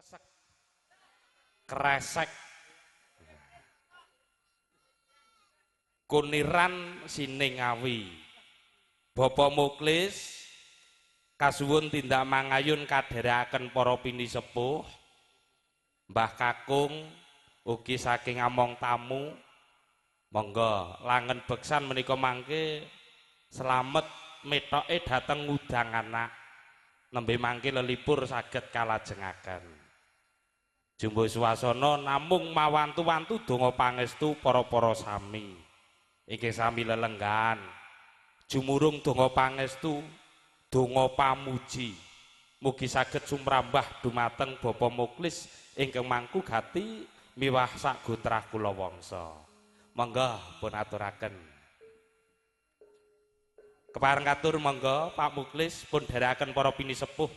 kresek kresek kuniran Siningawi Bapa Muklis kasuwun tindak mangayun kadherekaken para pinisepuh Mbah Kakung ugi saking among tamu monggo langen beksan menika mangke slamet metoke dhateng ngudang anak nembe mangke lelipur saged kalajengaken jumbo swasana namung mawantu-wantu donga pangestu para-para sami ingkang sami lelenggan jumurung donga pangestu donga pamuji mugi saged sumrambah dumateng Bapa Muklis ingkang mangku gati miwah sak gotrah kula wangsa monggo pun aturaken kepareng katur monggo Pak Muklis pun dherekaken para pinisepuh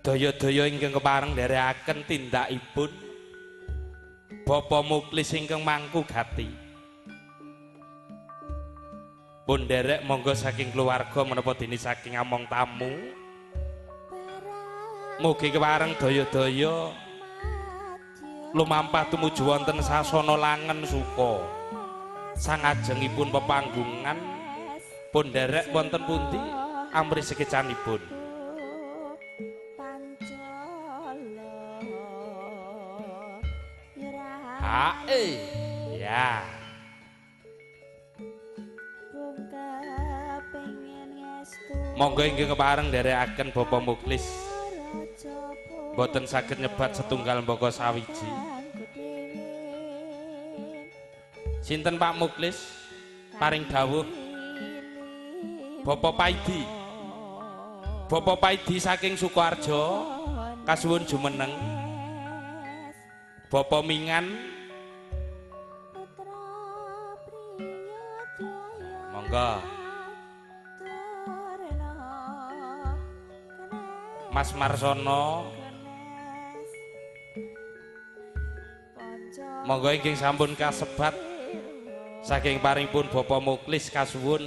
daya-daya ingkang kepareng nderekaken tindakipun Bapa Muklis ingkang mangku gati pun nderek monggo saking keluarga menapa dene saking among tamu mugi kepareng daya-daya lumampah tumuju wonten sasana langen suka sangajengipun pepanggungan pun nderek wonten pundi amri sekecanipun ya monggo inggih kepareng nderekaken Bapa Muklis boten saged nyebat setunggal mbaka sawiji sinten Pak Muklis paring dawuh Bapa Paidi saking Sukoharjo kasuwun jumeneng Bapa Mingan monggo Mas Marsono monggo inggih sampun kasebat saking paringipun Bapa Muklis kasuwun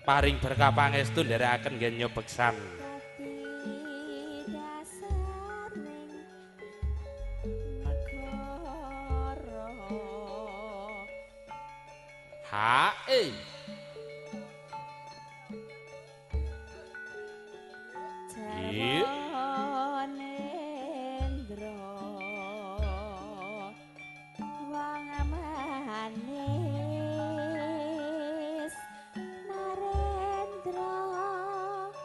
paring berkah pangestu nderekaken nggih beksan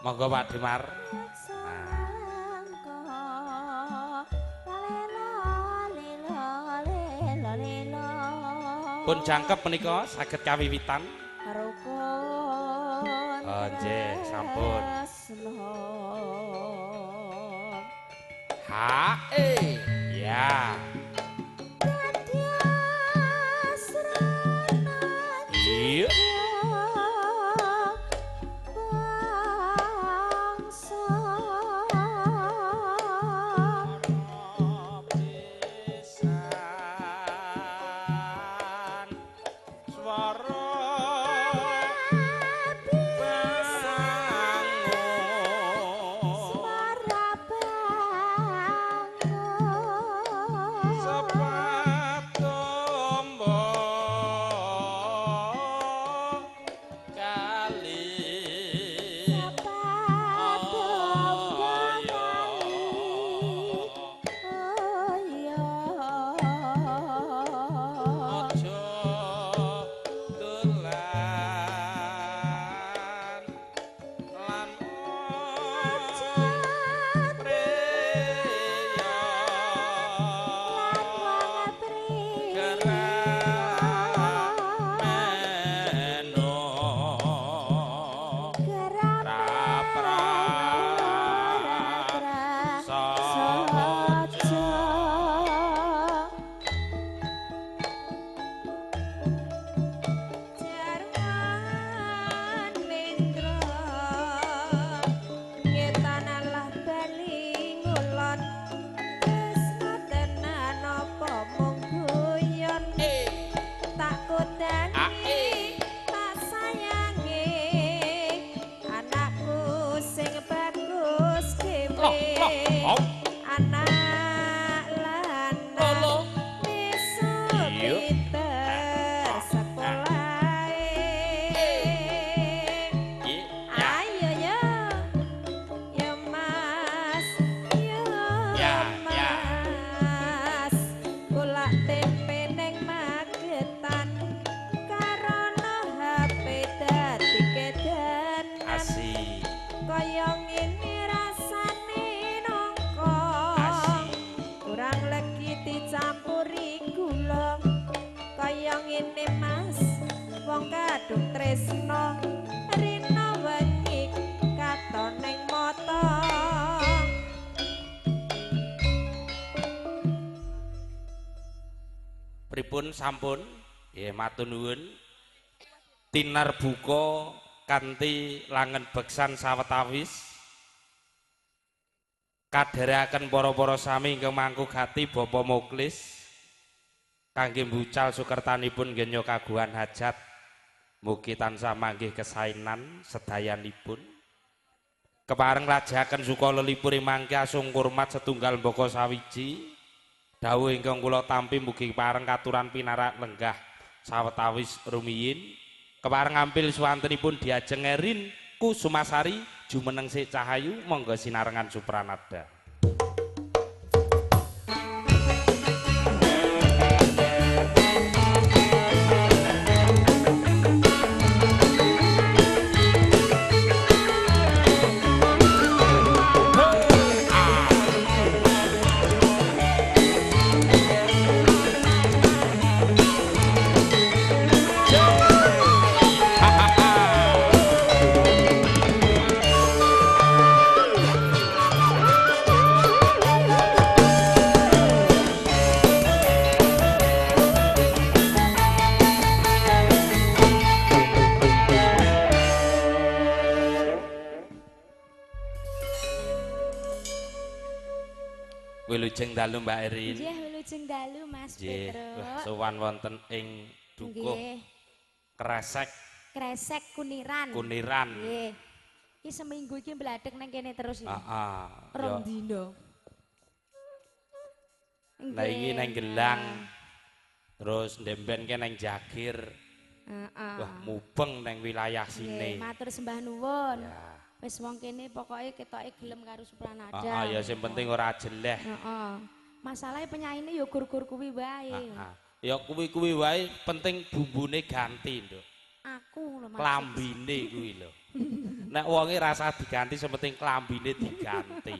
monggo Pak Dimar pun jangkep menika saged kawiwitan oh nggih sampun ya iya Loh. Anak lanang besok pinter sekolah. Ayo yo, yo mas, yo mas, golak tempe neng Magetan, karena HP dadi kedanan. Asik. Kaya ngene rasane nangka, kurang legi dicampuri gula. Kaya ngene mas, wong kadung tresno, rina wengi katon ning mata. Pripun sampun? Nggih matur nuwun. Tinar buka kanthi langen beksan sawetawis. Kadherekaken para-para sami ingkang mangkuk hati Bapa Muklis kangge mbucal sukertanipun genyo kagungan hajat. Mugi tansah manggih kesainan sedayanipun. Kepareng lajaken suka lelipure mangke asung kurmat setunggal mbaka sawiji. Dawuh ingkang kula tampi mugi pareng katuran pinarak lenggah sawetawis rumiyin. Kepareng ampil swantenipun diajeng Erin Kusumasari jumeneng sik cahayu monggo sinarengan supranada. Wilujeng dalu Mbak Erin. Nggih, wilujeng dalu Mas Petro. Sowan wonten ing dukuh Kresek. Kresek Kuniran. Kuniran. Nggih. Iki seminggu iki mbladek nang kene terus iki. Heeh. Rong dina. Lah iki nang Gelang. Terus ndemben ke nang Jagir. Heeh. Wah, mubeng nang wilayah sini. Nggih, matur sembah nuwun. Ya. Wis wong kene pokoke ketoke gelem karo supranada. Ya sing penting ora jeleh. Heeh. Masalahe penyaine ya gur-gur kuwi wae. Ya kuwi-kuwi wae penting bumbune ganti, Nduk. Aku lho Mas. Klambine kuwi lho. Nek wonge rasa diganti sing penting klambine diganti.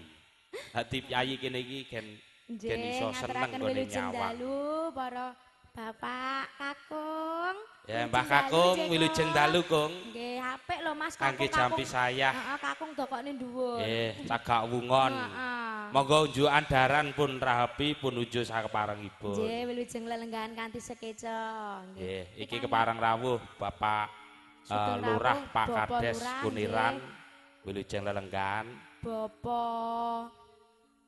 Dadi piyayi kene iki gen iso seneng gone nyawang. Dalu para Bapak Kakung. Ya Mbah Kakung wilujeng dalu, Kung. Nggih, apik lho Mas Kangge jampi saya. Heeh, Kakung dokokne dhuwur. Nggih, cagak wungon. Monggo unjukan daran pun rahapi pun ujo sakeparengipun. Nggih, wilujeng lelenggahan kanthi sekeca. Nggih, iki kepareng rawuh Bapak Lurah Pak Kades Kuniran. Wilujeng lelenggahan. Bapak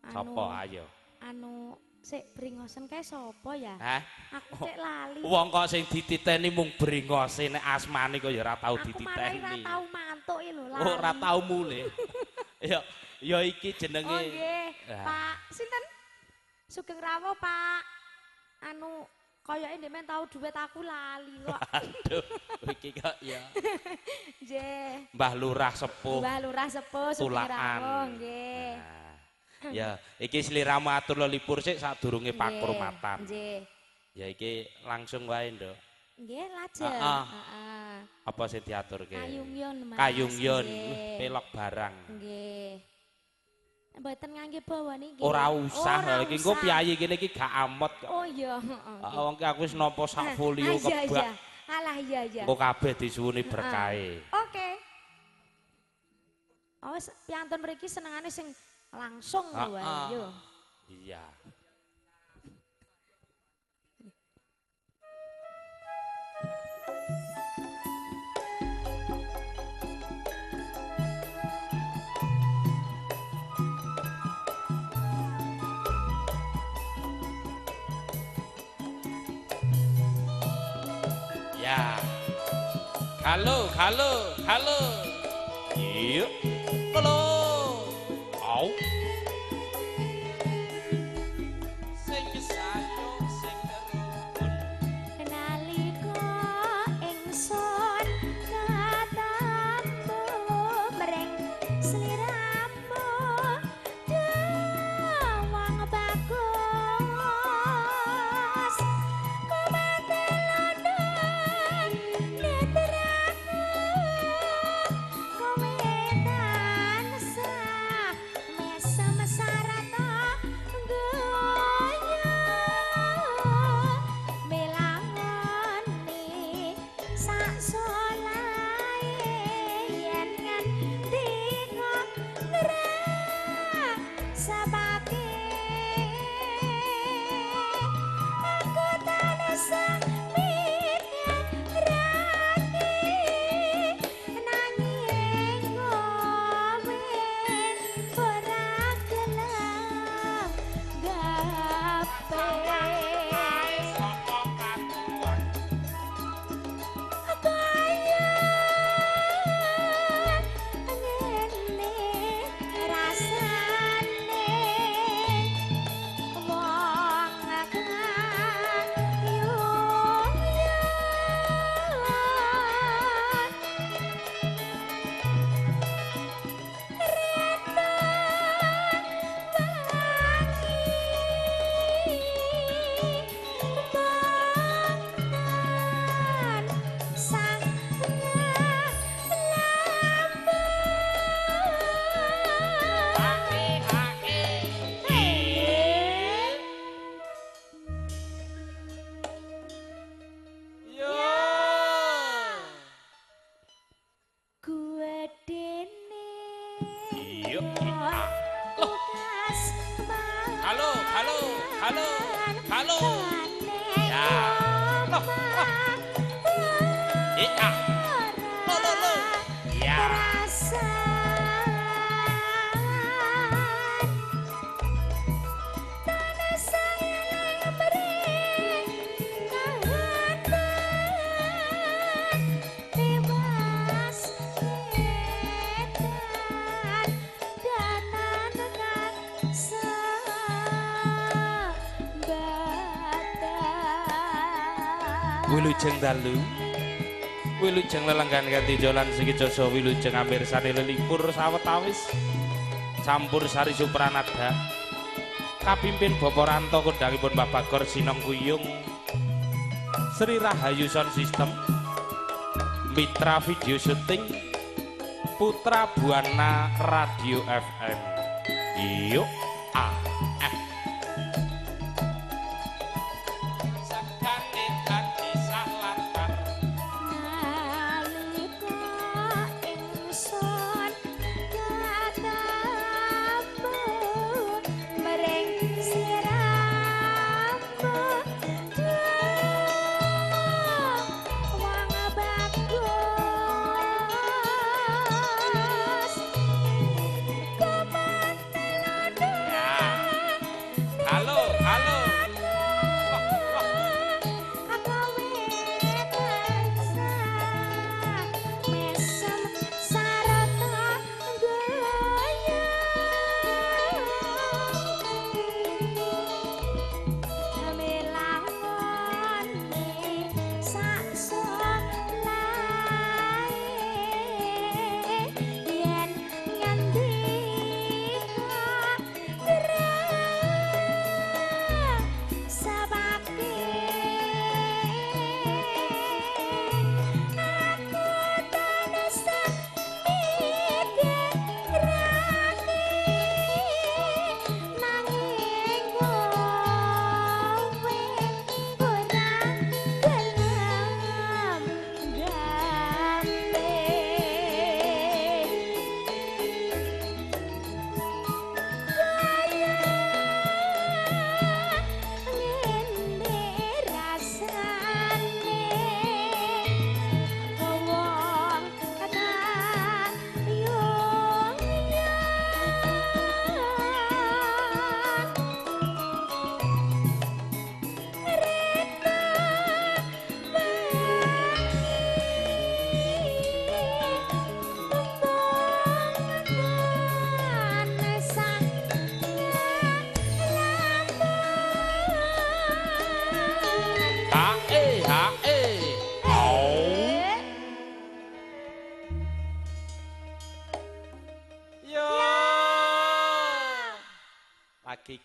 Sopo ayo? Anu sik bringosen kae sapa ya? Hah? Aku sik lali. Wong kok sing dititeni mung bringose nek asmane kok ya ora tau dititeni. Aku ora tau mantuk lho lali. Oh, ora tau mule. Ya iki jenenge. Oh nggih, Pak sinten? Sugeng Rawuh, Pak. Anu koyoke ndek tau duit aku lali kok. Aduh, iki kok ya. Nggih. Mbah Lurah Sepuh. Mbah Lurah Sepuh Sugeng Rawuh, nggih. Ya, iki sliramu atur lelipur sik sadurunge pakurmatan. Nggih. Ya iki langsung wae, Nduk. Nggih, lajeng. Heeh. Apa sing diaturke? Kayungyon, Mas. Kayungyon, pelok barang. Nggih. Mboten ngangge bawa niki. Ora usah, iki engko piyayi kene iki gak amot kok. Oh iya, heeh. Wong ki aku wis nampa sak folio kebak. Alah iya. Engko kabeh disuwuni berkahe. Oke. Awas piantun mriki senengane sing langsung wae yo. Iya. Ya. Halo. Yuk. Halo. Au. Wilujeng dalu wilujeng lelenggan ganti jolan sigi joso wilujeng amirsani lelipur sawetawis campur sari supranada kapimpin Bapak Ranto kondangipun Bapak Gor Sinong Kuyung Sri Rahayu Sound System Mitra Video Syuting Putra Buana Radio FM yuk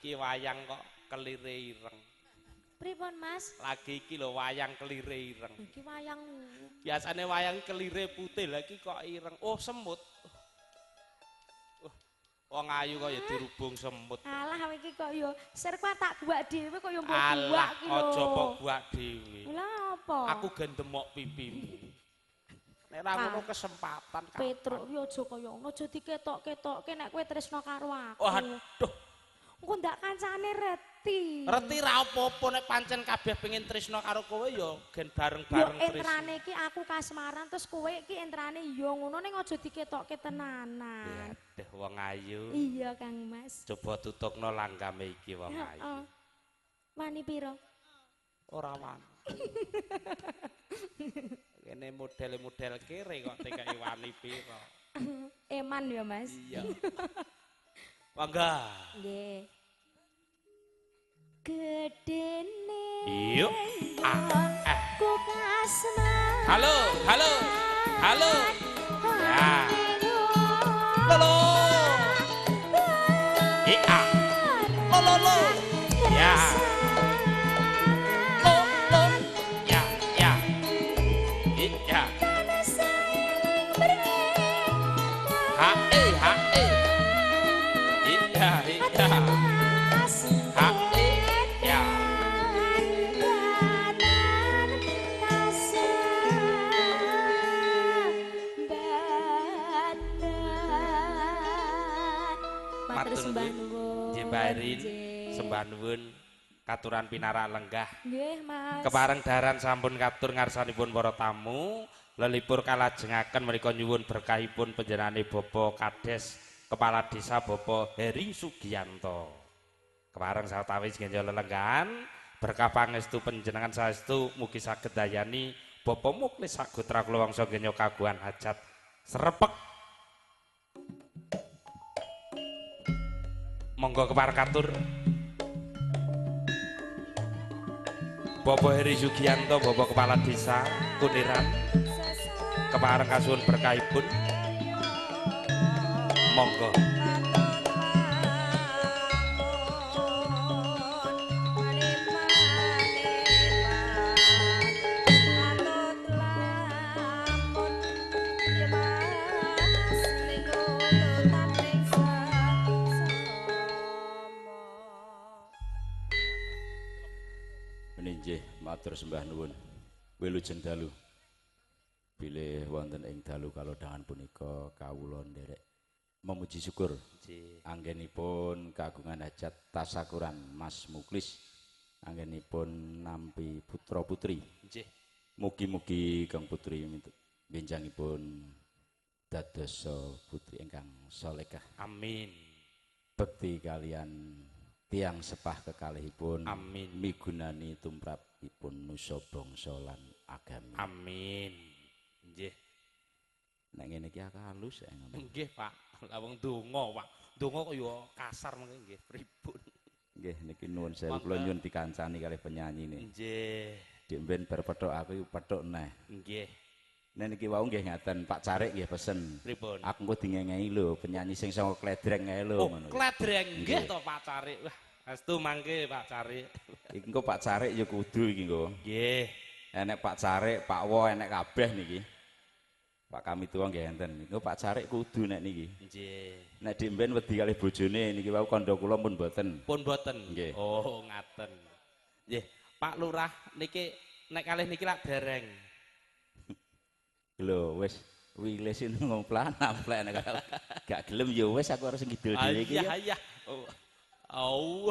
iki wayang kok kelire ireng. Pripun, Mas? Lagi iki lho wayang kelire ireng. Iki wayang. Biasane wayang kelire putih, lagi kok ireng. Oh, semut. Wong ayu kok ya dirubung semut. Alah iki kok ya ser kok tak buak dhewe kok ya mbok buak iki lho. Aja kok buak dhewe. Lah apa? Aku gendemok pipimu. Nek ra ngono kesempatan Petruk yo aja kaya ngono, aja diketok-ketokke nek kowe tresno karo aku. Waduh. Engko ndak kancane Reti. Reti ra apa-apa nek pancen kabeh pengen tresno karo kowe ya gen Yo bareng-bareng tresno. entrane iki aku kasmaran terus kowe iki entrane yo ngono ning aja diketokke tenanan. Deh wong ayu. Iya Kang Mas. Coba tutukno langgame iki wong ayu. Heeh. Wani piro? Ora wani. Kene model-model kere kok TKI wani piro. Eman ya Mas. Iya. Mangga. Nggih. Gedene. Yuk. Ku kasmaran. Halo, halo. Halo. Ya. Halo. Iya. Lo. Ya. Lo. Ya, ya. Iya. Hae. Iya. Hae. Ya. Matur sembah nuwun. Jembarin sembah nuwun katuran pinarak lenggah. Nggih, Mas. Kepareng daran sampun katur ngarsanipun para tamu. Lelipur kalajengaken menika nyuwun berkahipun panjenengane Bapak Kades Kepala Desa Bapak Heri Sugiyanto. Kepareng sawetawis genjo lelenggahan berkah pangestu panjenengan saestu mugi saged dayani Bapak Muklis Sagutra kula wangsa genyo kagungan hajat srepek. Monggo kepareng katur Bapak Heri Sugiyanto, Bapak Kepala Desa Kuniran, kepareng kasuwun berkahipun. Monggo. Nggih, matur sembah nuwun. Wilujeng dalu. Bilih wonten ing dalu kalodhangan punika kawula nderek memuji syukur anggenipun kagungan hajat tasakuran Mas Muklis, anggenipun nampi putra putri. Nggih. Mugi-mugi Kang Putri benjangipun dadosa putri ingkang salehah. Amin. Bekti kalian tiang sepah kekalihipun. Amin. Migunani tumrapipun nusa bangsa lan agami. Amin. Nggih. Nek ngene iki halus ngono. Nggih, Pak. Lah wong donga, Pak. Donga kok yo kasar mengke nggih. Pripun? Nggih niki nuwun sewu kula nyuwun dikancani kalih penyanyi niki. Nggih. Dik ben bar pethuk aku pethuk neh. Nggih. Nek niki wau nggih ngaten Pak Carik nggih pesen. Pripun? Aku engko dingengei lho penyanyi sing saka Kledreng kae lho ngono. Oh, Kledreng nggih to Pak Carik. Wah, astu mangke Pak Carik. Iki engko Pak Carik ya kudu iki engko. Nggih. Enek Pak Carik, Pak Wo enek kabeh niki. Pak kami tuwa nggih enten. Engko Pak Carik kudu nek niki. Nggih. Nek dimben wedi kalih bojone niki wau kandha kula pun mboten. Pun boten. Nggih. Oh, ngaten. Nggih, Pak Lurah niki nek kalih niki lak dereng. Lho wis wilis ngomong plan-plan nek gak gelem ya wis aku harus ngidul dhewe iki. Iya. Oh.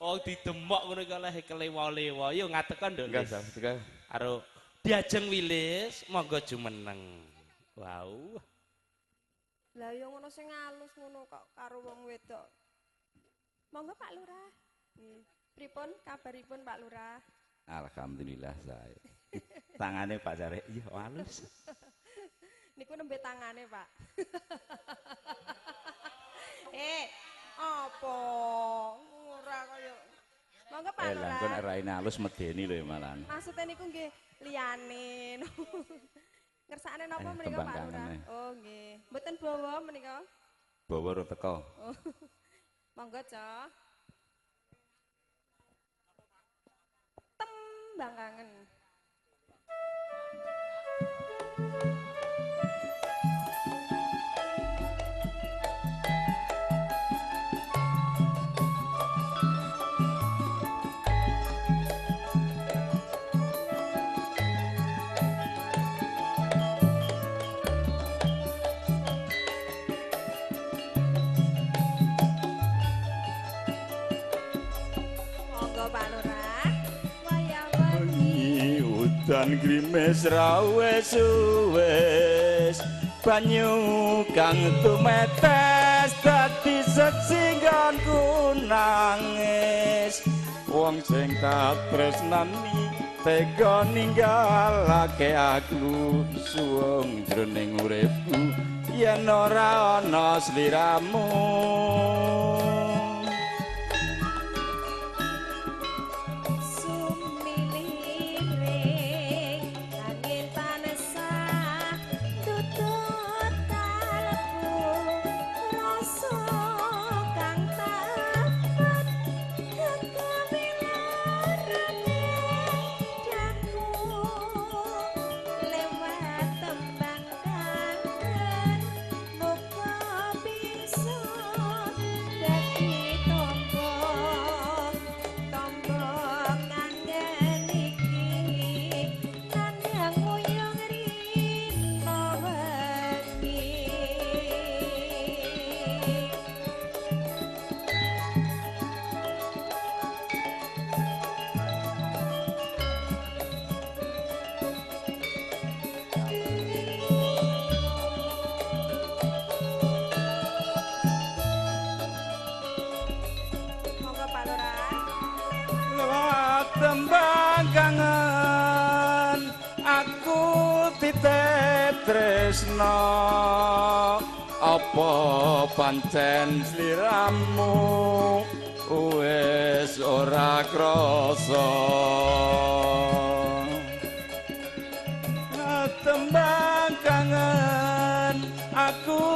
Oh, didemok ngono iki oleh kelewa-lewa. Yo ngatekon nduk. Enggak usah. Karo diajeng wilis, monggo jumeneng. Wow. Lah yo ngono sing alus ngono kok karo wong wedok. Monggo Pak Lurah. Nggih. Pripun kabaripun Pak Lurah? Alhamdulillah saya. Tangane Pak Carik iya halus. Niku nembe tangane, Pak. Apa? Ora kaya. Monggo Pak Lah engko nek Lurah. raine halus medeni lho malahan. Maksudnya niku nggih liyane. Ngersakne napa Eh, menika tembang Pak Lurah? kangene. Oh nggih. Mboten bawa menika. Bawa ro teko. Oh. Monggo, Cok. Tembang kangen. udan grimis rawes banyu kang tumetes dadi sejinggonku nangis wong sing tak tresnani tega ninggalake aku suwung jroning uripku yen ora ana sliramu tembang kangen aku titip tresno apa pancen sliramu wis ora krasa tembang kangen aku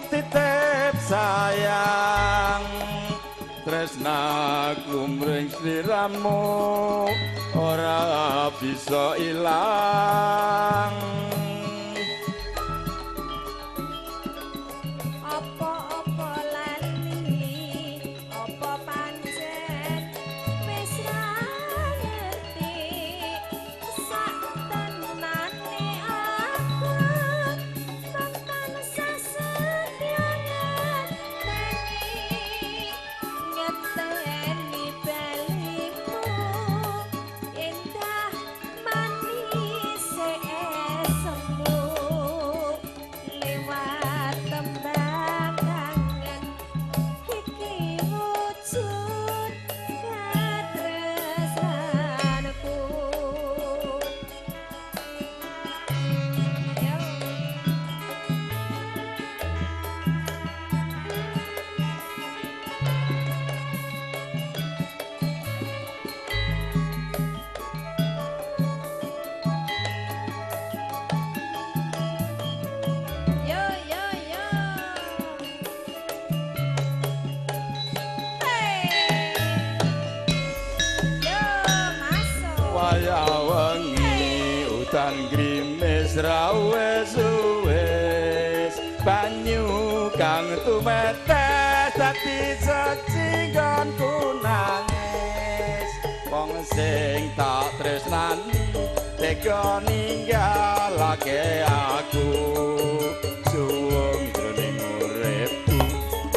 titip sayang tresnaku mring sliramu ora bisa ilang apa-apa lali apa pancen wis ra ngerti sak tenane aku tentang sasedyangan ngeteni balimu indah manis esemu lewat tembang kangen iki wujud katresnanku yo yo yo hey yo masuk waya wengi udan grimis rawes wis banyu kang tumetes dadi sejinggonku nangis wong sing tak tresnani tega ninggalake aku suwung jroning uripku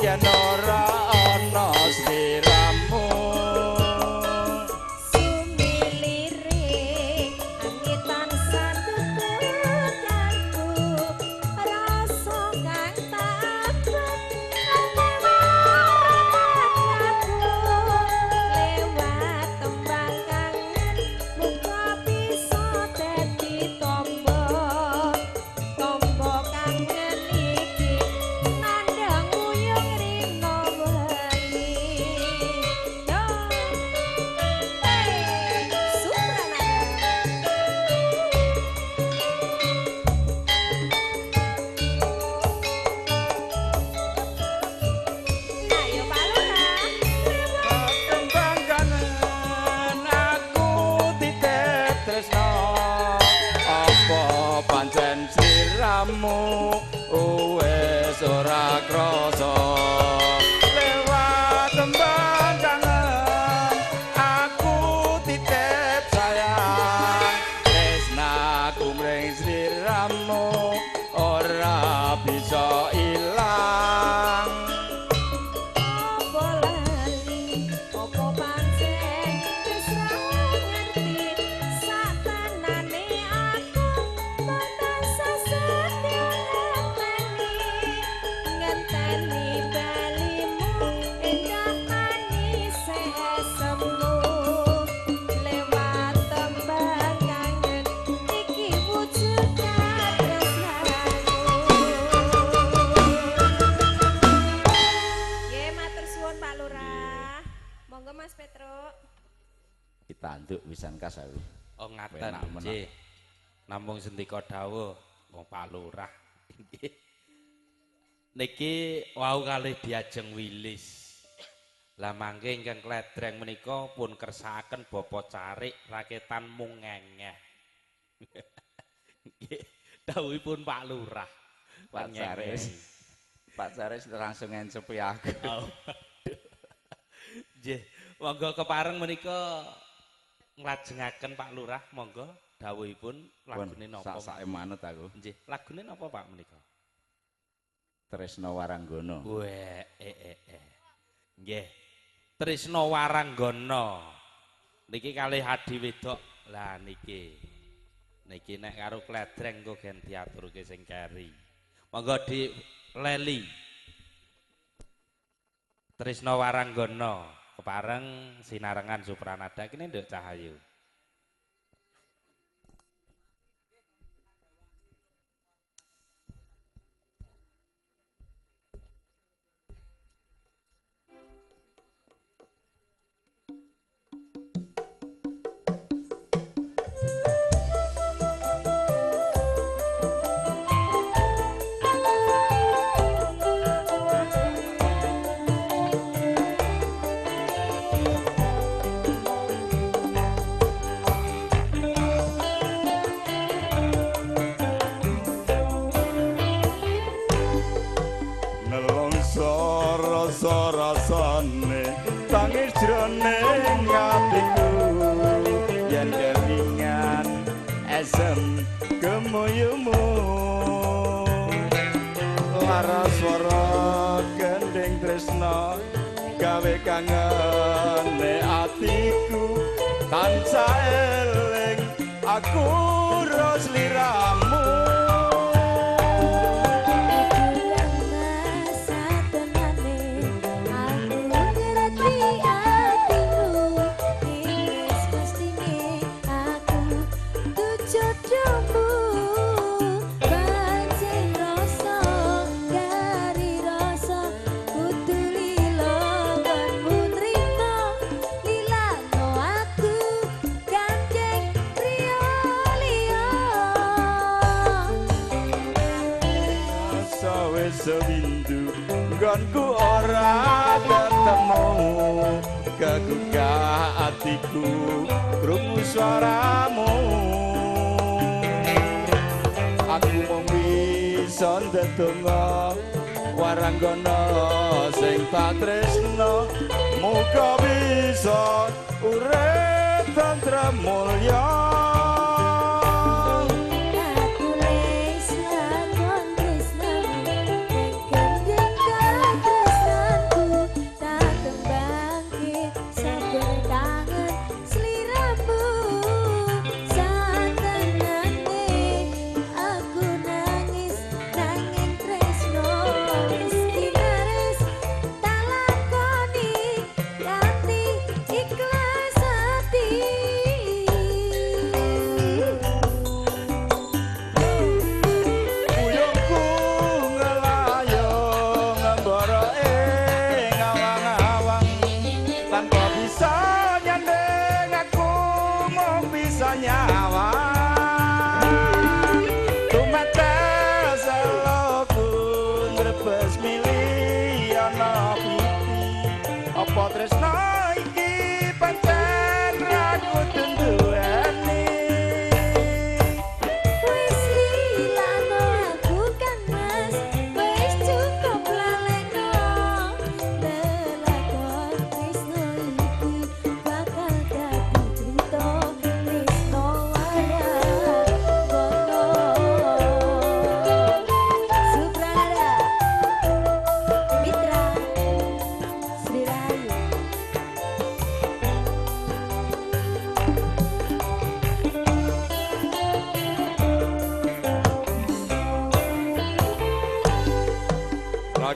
yen ora ana sliramu sumiliring angitan santutukanku rasa kang takut lewat tembang kangen muga bisa dadi tombo Mas Petruk. Ditanduk pisan kas aku. Oh ngaten Penak meneh. nggih. Namung sendika dawuh wong Pak Lurah. Nggih. Niki wau kalih diajeng wilis. Lah mangke ingkang kledreng menika pun kersakaken Bapak Carik raketan mung ngengeh. Nggih, dawuhipun Pak Lurah. Pak Carik. Pak Carik langsung ngencepi aku. Oh, nggih, monggo kepareng menika nglajengaken Pak Lurah, monggo dawuhipun lagune napa? Sak-sake manut aku. Nggih, lagune napa Pak menika? Tresno Waranggono. Weh, nggih. Tresno Waranggono. Niki kalih adi wedok. Lah niki. Niki nek karo kledreng kok gen diaturke sing keri. Monggo di leli. Tresno Waranggono kepareng sinarengan Supranada kene nduk Cahayu. Rasane tangis jroning atiku yen kelingan esem kemuyumu lara swara gending tresna gawe kangene atiku tansah eling aku ros liramu. Sewindu nggonku ora ketemu kegugah atiku krungu swaramu aku mung bisa ndedonga Waranggono sing tak tresno muga bisa urip tantra mulya.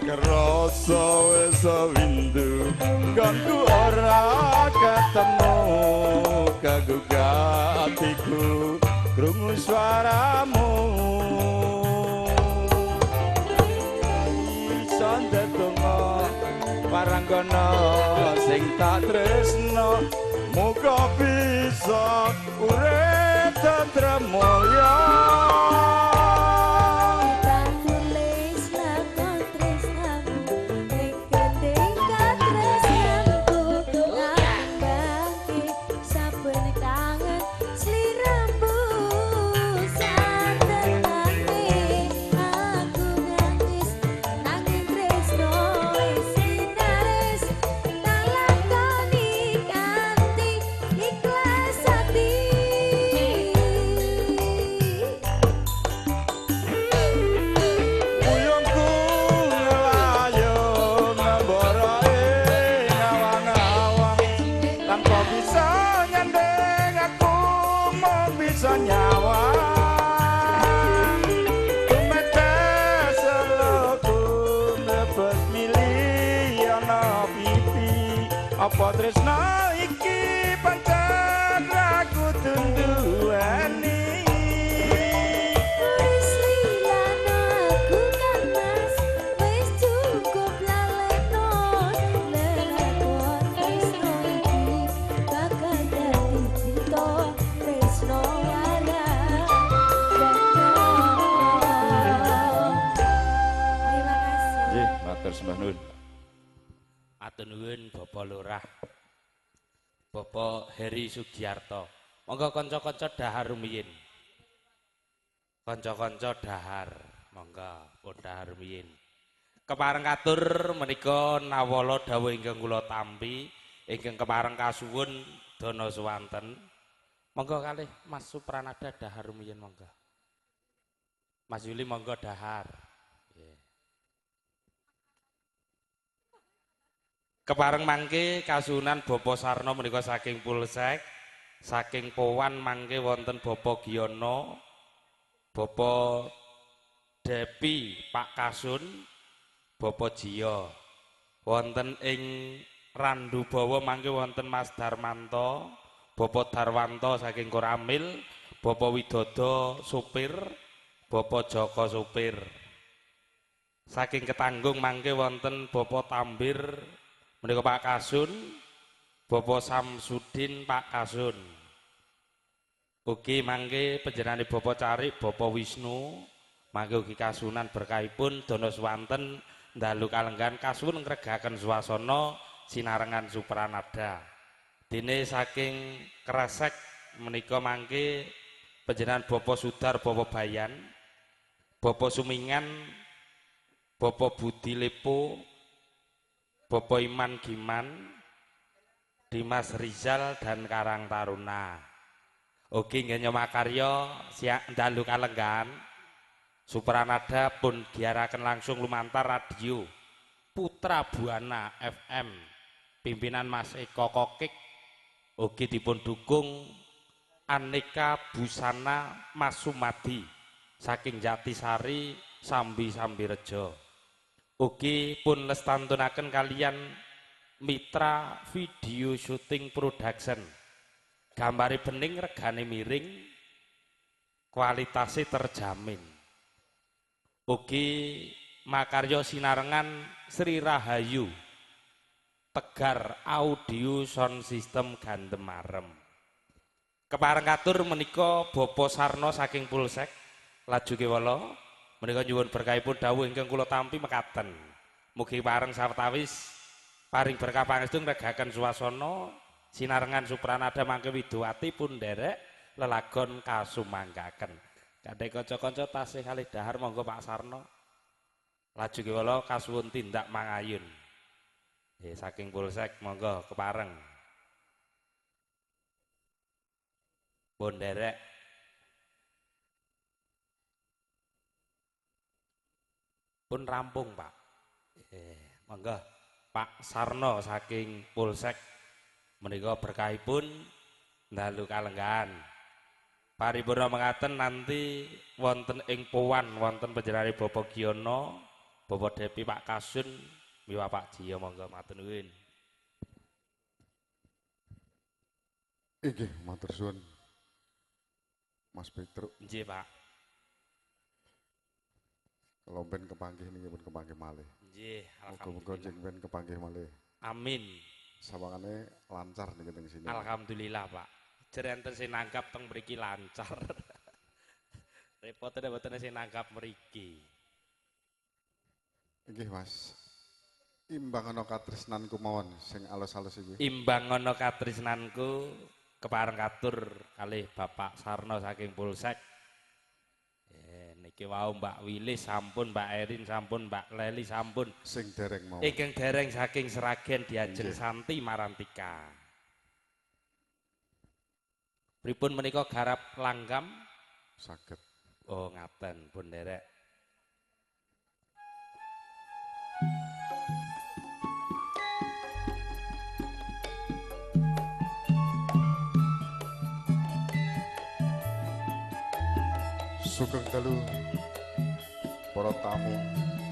Rasa wis windu nggonku ora ketemu kagugah atiku krungu swaramu sandetama waranggana sing tak tresno muga bisa urip tentrem mulya. Apa tresno iki pancen aku tunduani wis lilana aku kan mas wis cukup laleno lelakon tresno iki bakal dadi cinta tresno wara terima kasih nggih matur sembah nuwun. Matur nuwun Bapak Lurah. Bapak Heri Sugiarto. Monggo kanca-kanca dahar rumiyin. Kanca-kanca dahar, monggo pun dahar rumiyin. Kepareng katur menika nawala dawuh ingkang kula tampi, ingkang kepareng kasuwun dana swanten. Monggo kalih Mas Supranada dahar rumiyin monggo. Mas Yuli monggo dahar. Kepareng mangke kasunan Bapak Sarno menika saking Pulsek, saking Powan mangke wonten Bapak Giyono, Bapak Depi Pak Kasun, Bapak Jiyo. Wonten ing Randu Bawa mangke wonten Mas Darmanto, Bapak Darwanto saking Koramil, Bapak Widodo supir, Bapak Joko supir. Saking Ketanggung mangke wonten Bapak Tambir menika Pak Kasun, Bapak Samsudin Pak Kasun. Ugi mangke panjenengane Bapak Carik, Bapak Wisnu, mangke ugi kasunan berkahipun dana swanten dalu kalenggan kasuwun ngregaken swasana sinarengan Supranada. Dene saking Kresek menika mangke panjenengan Bapak Sudar, Bapak Bayan, Bapak Sumingan, Bapak Budi Lepo, Bapak Iman Giman, Dimas Rizal dan Karang Taruna. Ugi nggih makarya siang dalu kalenggan Supranada pun diaraken langsung lumantar radio Putra Buana FM pimpinan Mas Eko Kokik. Ugi dipun dukung Aneka Busana Mas Sumadi saking Jatisari Sambi Sambirejo. Ugi pun lestantunaken kalian Mitra Video Shooting Production. Gambari bening regane miring, kualitasnya terjamin. Ugi makarya sinarengan Sri Rahayu, Tegar Audio Sound System Gandemarem. Kepareng katur menika Bapak Sarno saking Pulsek, laju kewala. Menika nyuwun berkahipun dawuh ingkang kula tampi mekaten. Mugi pareng sawetawis paring berkah pangestu ngregaken swasana sinarengan Supranada mangke Widowati pun nderek lelagon kasumanggaken. Kadhe kanca-kanca tasih kalih dahar monggo Pak Sarno. Laju kewala kasuwun tindak mangayun. Nggih saking Pulsek monggo kepareng. Pun nderek pun rampung Pak. Monggo Pak Sarno saking Pulsek menika berkahipun dalu kalenggan. Paripurna mekaten nanti wonten ing Powan wonten panjenengane Bapak Giyono, Bapak Depi Pak Kasun, miwa Pak Jiyo monggo matur nuwun. Nggih, matur suwun. Mas Petruk. Nggih, Pak. Kalau ben kepanggih niki pun kepanggih malih. Nggih, Muga-muga alhamdulillah. jeng ben kepanggih malih. Amin. Sawangane lancar niki teng sini. Alhamdulillah, Pak. Jerenten sing nanggap teng mriki lancar. Repotnya mboten sing nanggap mriki. Nggih, Mas. Imbang ana katresnanku mawon sing alus-alus iki. Imbang ana katresnanku kepareng katur kalih Bapak Sarno saking Polsek. Niki wau Mbak Willy sampun, Mbak Erin sampun, Mbak Leli sampun. Sing dereng mau. Ingkang dereng saking Seragen Diajeng Nggih. Santi Marantika. Pripun menika garap langgam? Saged. Oh ngaten pun derek. Sugeng dalu para tamu,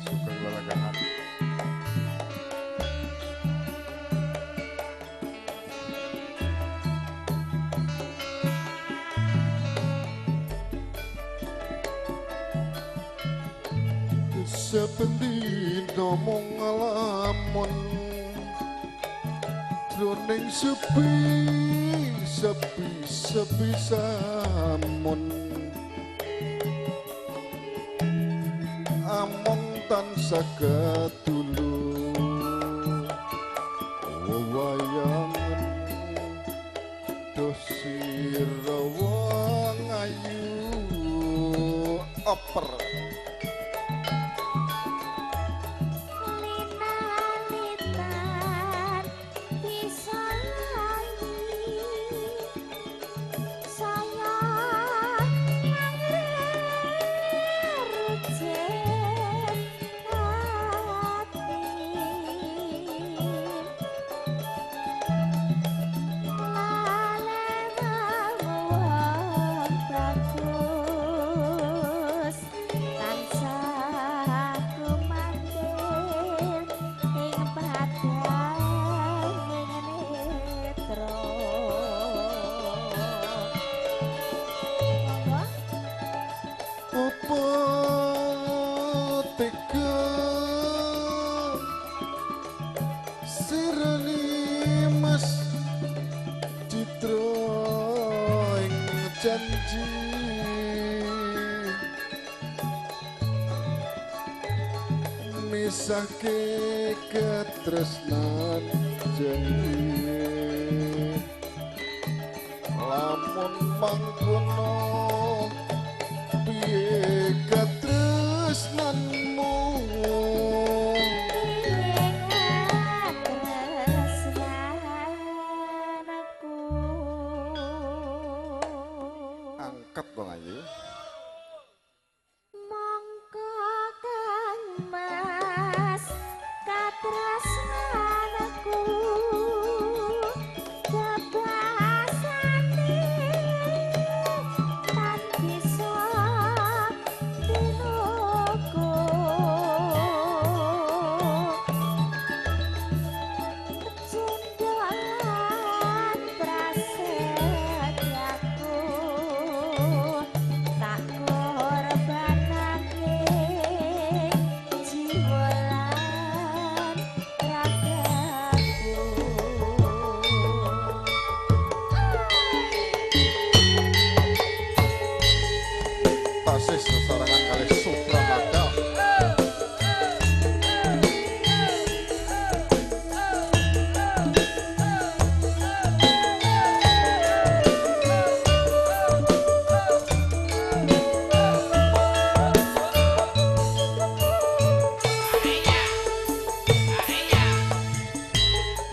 sugeng lelenggahan. Sependino mung ngalamun jroning sepi samun among tansah kadulu wayangan dosira wong ayu oper Lina-linan bisa lali sayang ngrerujen ati lalemawan bagus tansah kumandir ing padang netra apa tega sirani mas citra ing janji misahke katresnan janji lamun mangkono piye katresnanmu angkat Bang Ayu Mongko kang mas katresnanku kebasane tan bisa tinuku Jundulan prasetyaku tak korbanake jiwa lan ragaku tasih sesarengan kali Supranada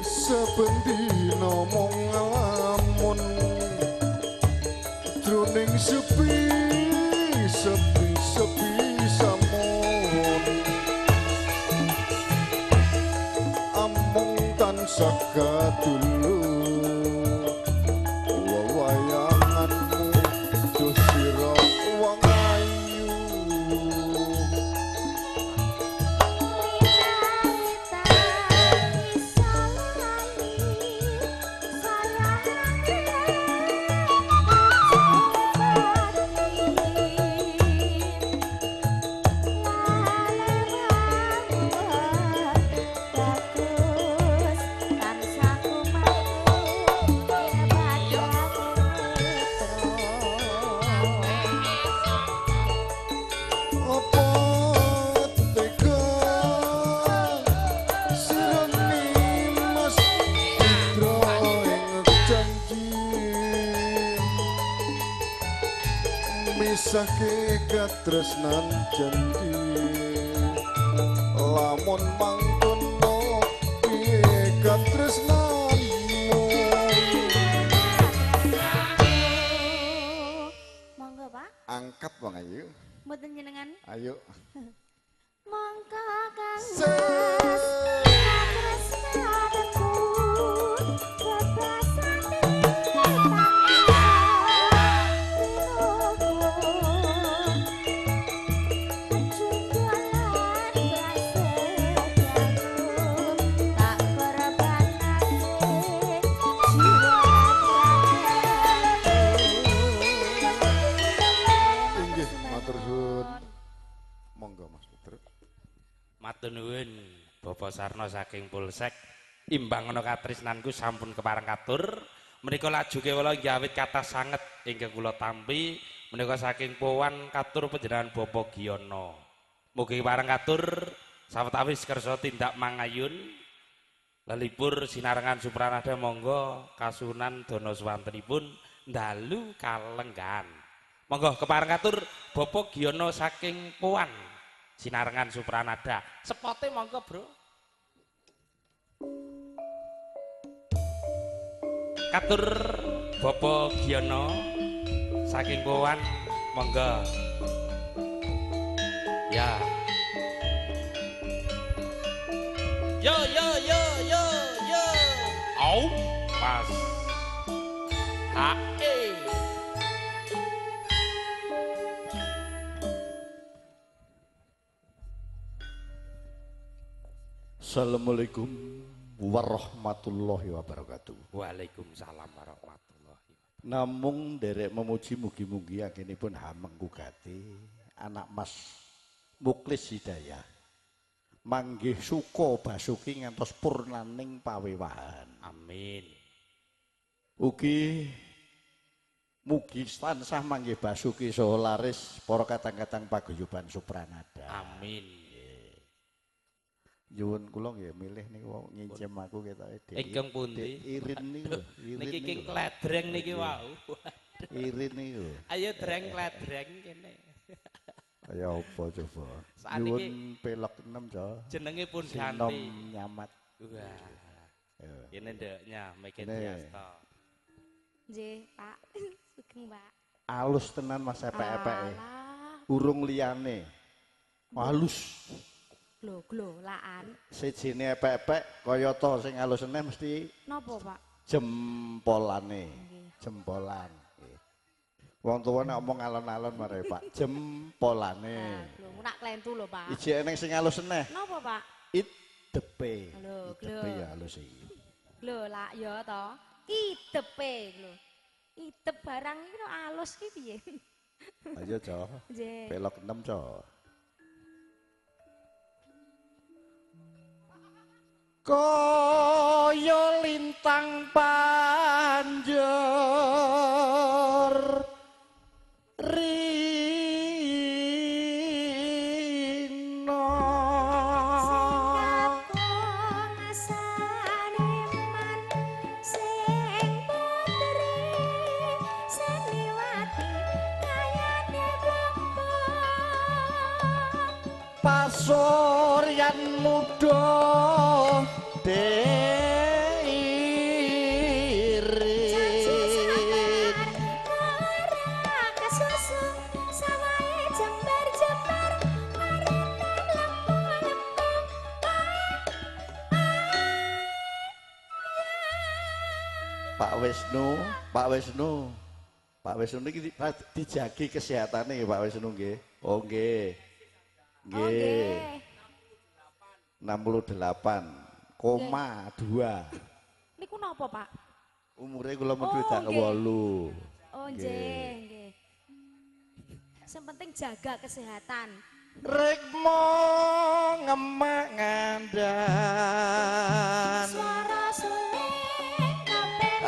sependino mung ngalamun jroning sepi samun amung tansah kadulu wayanganmu dosira wong ayu Sayang Sake katresnan janji lamun mangkono piye katresnanmu. Monggo, Pak. Angkat wong ayu. Mboten jenengan. Ayo. Monggo Kang Se- Mas tresnanku bebasane Inggih matur suwun. Monggo Mas Putra. Matur nuwun Bapak Sarno saking Polsek. Imbang ana katresnanku sampun kepareng katur. Menika laju kewala nggawit kathah sanget ingkang kula tampi menika saking Powan katur panjenengan Bapak Giyono. Mugi kepareng katur sawetawis kersa tindak mangayun. Lelipur sinarengan Supranada monggo kasunan dana swantenipun dalu kalenggan. Monggo kepareng katur Bapak Giyono saking Powan sinarengan Supranada. Sepote monggo, Bro. Katur Bapak Giyono saking Powan monggo. Ya. Yo yo yo yo yo. Au, Mas. Hae. Assalamualaikum warahmatullahi wabarakatuh. Waalaikumsalam warahmatullahi wabarakatuh. Namung derek memuji mugi-mugi anggenipun hamengku gati anak Mas Muklis Hidayah. Manggih suka basuki ngantos purnaning pawewahan. Amin. Ugi mugi tansah manggih basuki saha laris para katang-katang paguyuban Supranada. Amin. Nyuwun kula nggih milih niku wau ngincem aku ketoke Dek. Ingkang pundi? Irin niku. Niki king kledreng niki wau. Irin niku. Ayo dreng kledreng kene. Kaya apa coba? Saat Nyuwun ini- pelok 6 co. Jenenge pun Sinom ganti. nyamat. Wah. Ya. Ini ndeknya Meken Ini. Diasto. Nggih, Pak. Sugeng, Pak. Alus tenan Mas epek-epeke. Alah, Urung liyane. Halus. glo laan. Sejine epek-epek kaya to sing alus eneh mesti Napa, Pak? jempolane. Nggih. Jempolan. Nggih. Wong tuwa nek omong alon-alon mare Pak, jempolane. Lho, nak klentu lho, Pak. Iji eneng sing alus eneh. Napa, Pak? Idepe. Lho, Idepe glo. ya halus iki. Lho, lak ya to. Idepe lho. Idep barang iki lho alus ki piye? Ayo co. Nggih. Pelok 6 co. Kaya lintang panjur rino pasuryan muda deirin Pak Wisnu niki dijagi kesehatane nggih Pak Wisnu nggih. Oh nggih. Nggih. 68,2. Niku napa, Pak? Umure kula metu Oh, dak nggih. 8. Oh, nggih, nggih. Sing penting jaga kesehatan. Rekmo ngemak ngandan Suara suling kabeh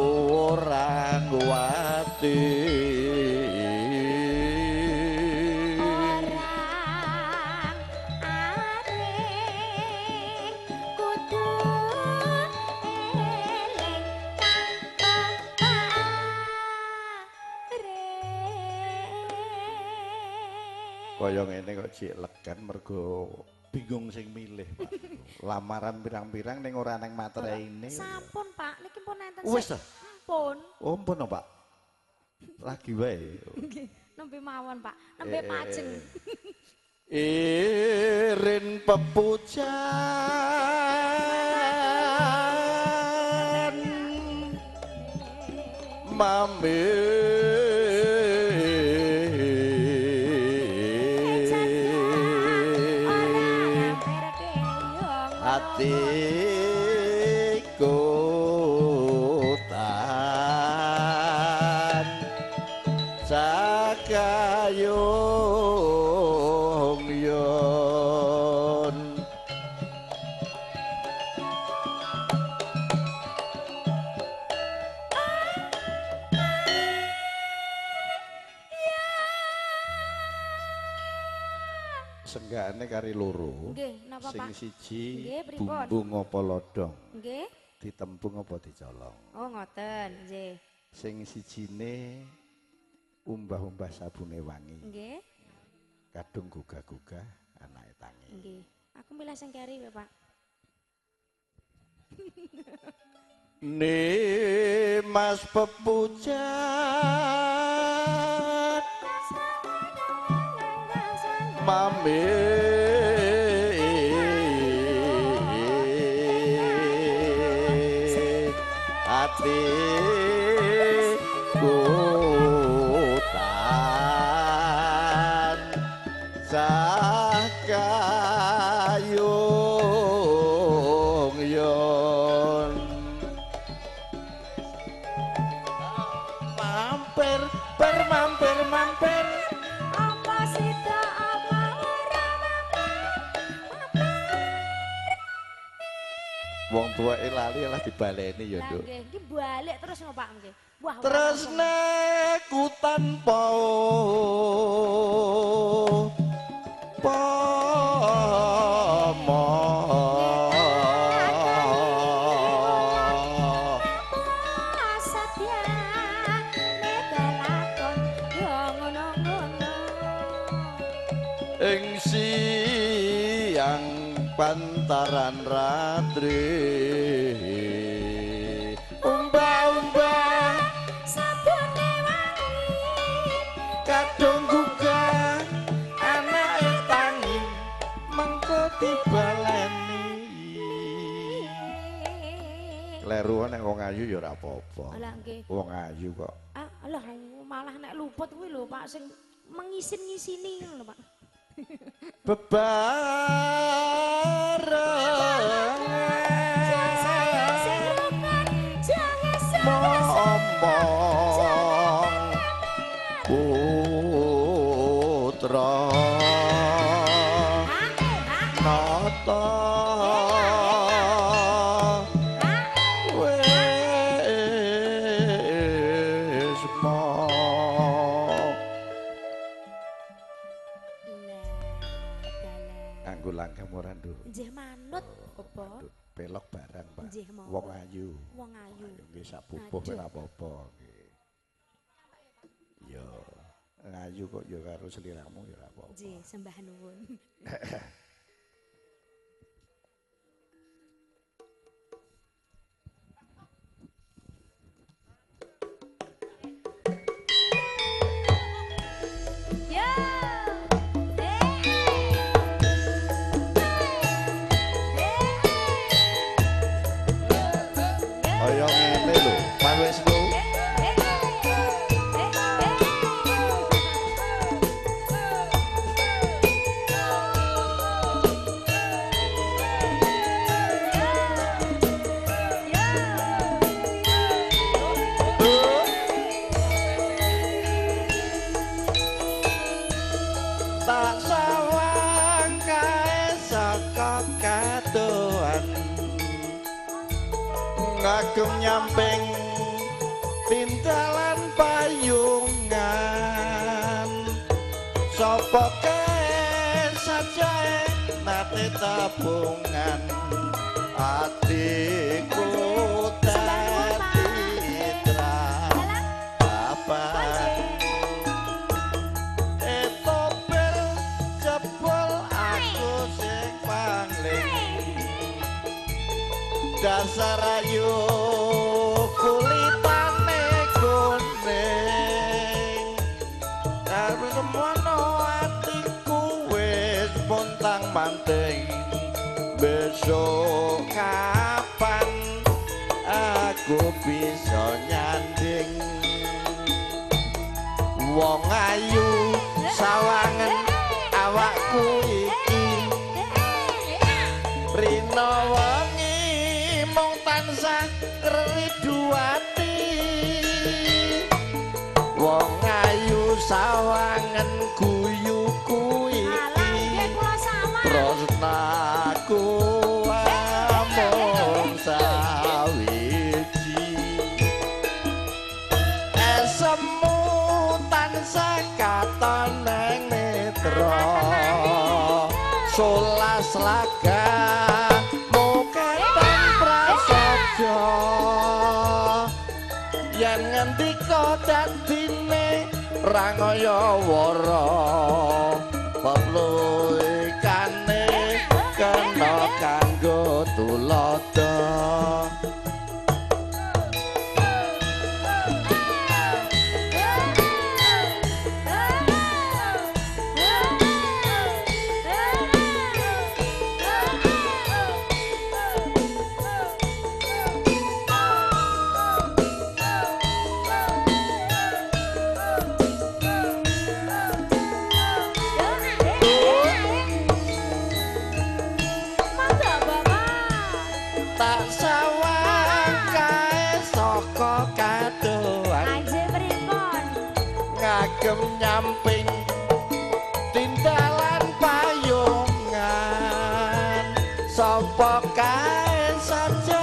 semurang wati kaya ngene kok cik legan mergo bingung sing milih, Pak. Lamaran pirang-pirang ning ora nang matereine. Sampun, Pak. Niki pun enten Wis sik. ta? Ampun. Oh, ampun, Pak. Lagi wae. Nggih, nembe mawon, Pak. Nembe pajeng. Irin pepujan mami hatiku tan cakayung yon senggane kari loro. Nggih, napa, Sing Pak? siji Nggih, pripun? bumbu ngopo lodong, Nggih. ditempung apa dicolong. Oh, ngoten. Nggih. Sing sijine umbah-umbah sabune wangi. Nggih. Kadung gugah-gugah anake tangi. Nggih. Aku milih sing keri, Pak. Ne Mas pepujan mame atiku tan cakayung yon mampir mampir Apa sida apa ora wong tuweke lali lah dibaleni ya, Nduk. Nggih, iki balik terus no, Pak, nggih. Wah, Tresneku tanpa Satya negalakon yo ngono-ngono. ing siang pantaran ratri umbah-umbah Sabune wangi kadung gugah anake tangi mengko dibaleni kleru nek wong ayu ya ora apa-apa Alah nggih. wong ayu kok Alah malah nek luput kuwi lho Pak sing mengisin-ngisini ngono lho Pak. bebarengan Jangan mombong putra nata wis nganggo langkah ora nduk Nggih manut apa? pelok barang Pak Nggih monggo. wong ayu Wong ayu. nggih sak pupuh ora apa-apa nggih yo ayu kok yo karo seliramu ya ora apa-apa Nggih, sembah nuwun. kaya ngene lho Pak Wisnu tak sawang kae saka kadoan ngagem nyamping pintalan payungan sapa kae sajae nate tabungan atiku tetitra apa etopel dasar ayu kulitane kuning tapi semono atiku wis pontang manting besok kapan aku bisa nyanding wong ayu sawangen awakku iki rina wengi mung tansah ngriduati wong ayu sawangen guyuku iki tresnaku amung sawiji esemu tansah katon neng netra solas laga muketan prasaja yen ngendika dadine rangaya wara perlu ikane kena kanggo tulodo tak sawang kae saka kadoan Anjir pripun? ngagem nyamping tindalan payungan sapa kae saja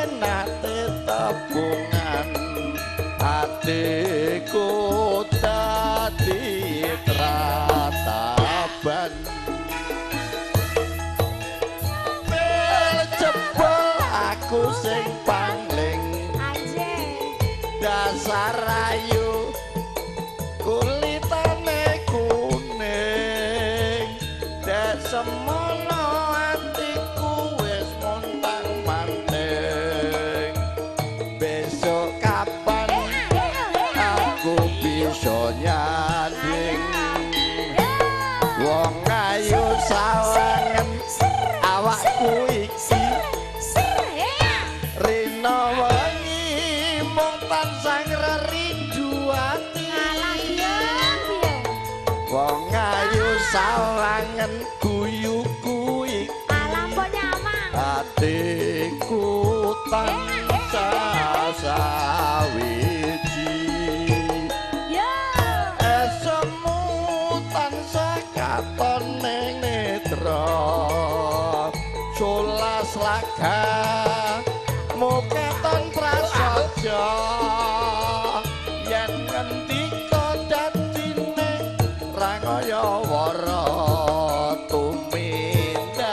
enak tetebungan atiku dadi trataban aku sing pangling dasar ayu kulitane kuning dek semono atiku wis montang manting besok kapan aku bisa nyanding wong ayu sawangen awakku iki rina wengi mung tansah ngrinduati wong ayu sawangen guyuku iki atiku tansah sawiji esemu tansah katon ning netra solas laga muketon prasaja yen ngendika dadine rangaya wara tumindake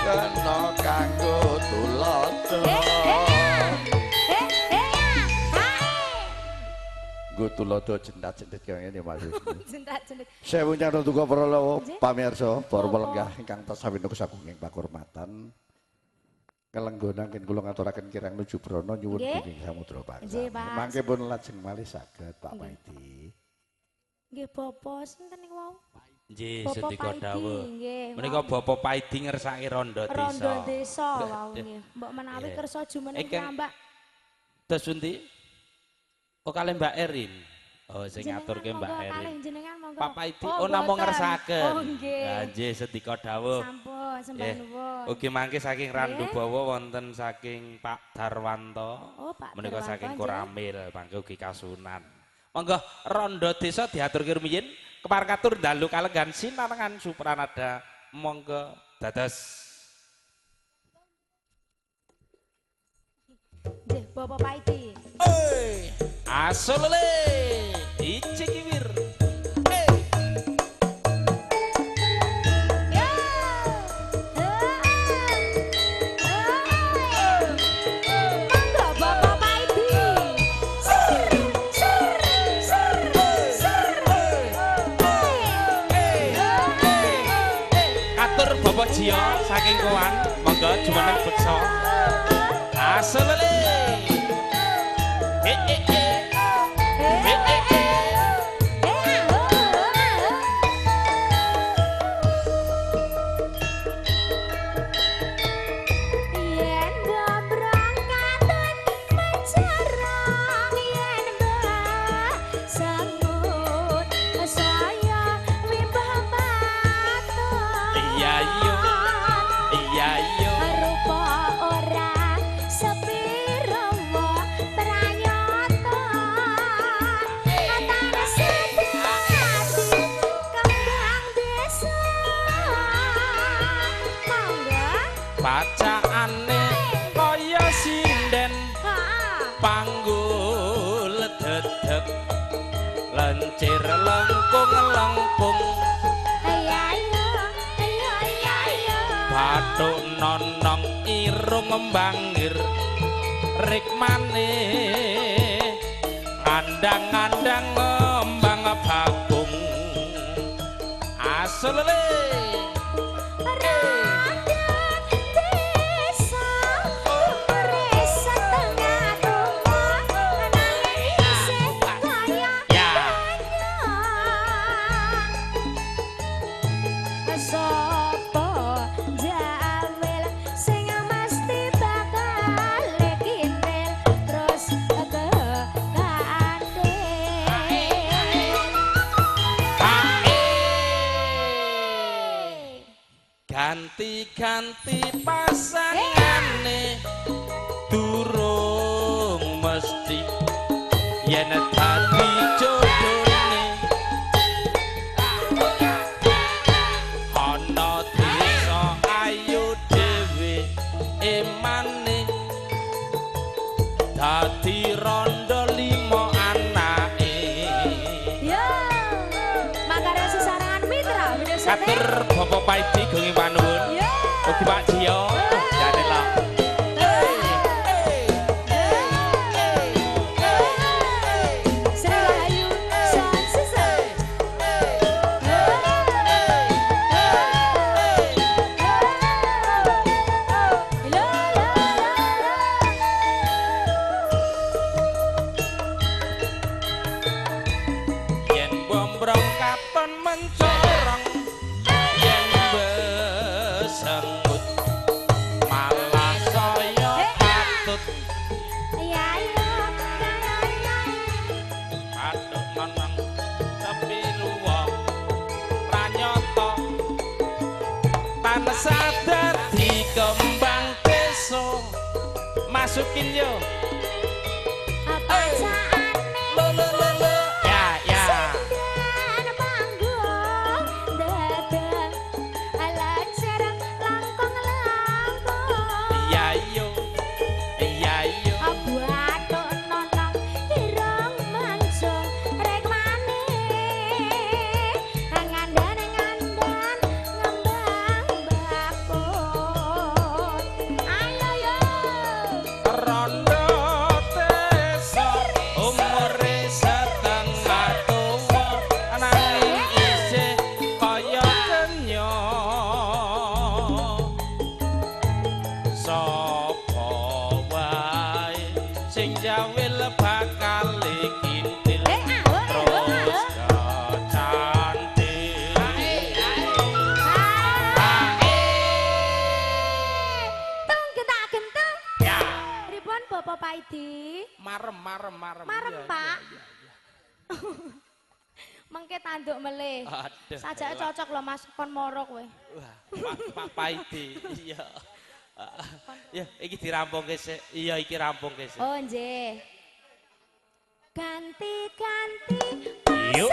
kena kanggo tulodo nggo tulodo jendat-jendet kaya ngene Mas Jendat-jendet. Sewu nyanu tuga para pamirsa para lenggah ingkang tasawin kesagunging pakurmatan kelenggonan ken kula ngaturaken kirang nuju brana nyuwun dening samudra Nggih, paksa. Pak. Mangke pun lajeng malih saged Pak Maidi. Nggih Bapak sinten niku wau? Nggih, Bapak Sedika Paidi, dawuh. nggih. Menika Bapak Paidi ngersaki rondo desa. Rondo desa wau nggih. Mbok menawi Nggih. kersa jumeneng Ingkang- piyambak. Terus pundi? Oh kalih Mbak Erin. Oh sing Jenengan ngaturke Mbak monggo, Erin. kalih jenengan monggo. Pak Paidi, oh namung boten. ngersaken. Oh nggih. Lah nggih Sedika dawuh. Sampun, sembah Nggih. nuwun. Ugi mangke saking Randu Nggih. Bawa wonten saking Pak Darwanto. Oh, Pak Menika Darwanto, saking nggih. Koramil, mangke ugi kasunan. Monggo rondo desa diaturke rumiyin keparkatur dalu kalenggan sinanengan supranada. Monggo dados. Nggih, Bapak Paidi. Asolele icikibir. Monggo Bapak Paidi. Atur Bapak Jio saking Koan, monggo jumeneng beksa. Aselele. Yen berangkatan mencerang, yen bersengut saya mimbah matur. Iya yo, iya yo. Rupa ora sepiro pranyata antara sedang hati kembang desa. Mangga Bacaane kaya sinden panggul dedeg lencir lengkung lengkung bathuk nonong irung mbangir rikmane ngandang-ngandang ngembang bakung asulele ganti-ganti pasangane durung mesti yen dadi jodhone ana desa ayu dhewe emane dadi rondo limo anake yo makare sesarangan mitra katur Bapak Paidi gungi panuwun ugi Pak Jio jane lho yen bombrong katon mencorong yen besengut malah saya patut patut meneng tapi luwih pranyata tansah dadi kembang desa masukin yo rondo desa umure setengah tuwa nanging isih kaya kenya sapa wae sing jawil bakal kintil terus kecantik Pripun Bapak Paidi? marem Marem, Iya, Pak. iya, iya. Mengke tanduk melih. Aduh. Sajake cocok lho Mas kon moro kowe. Wah, Pak Paidi. Iya. Ya, iki dirampungke sik. Iya, iki rampungke sik. Oh, nggih. Ganti-ganti Yuk.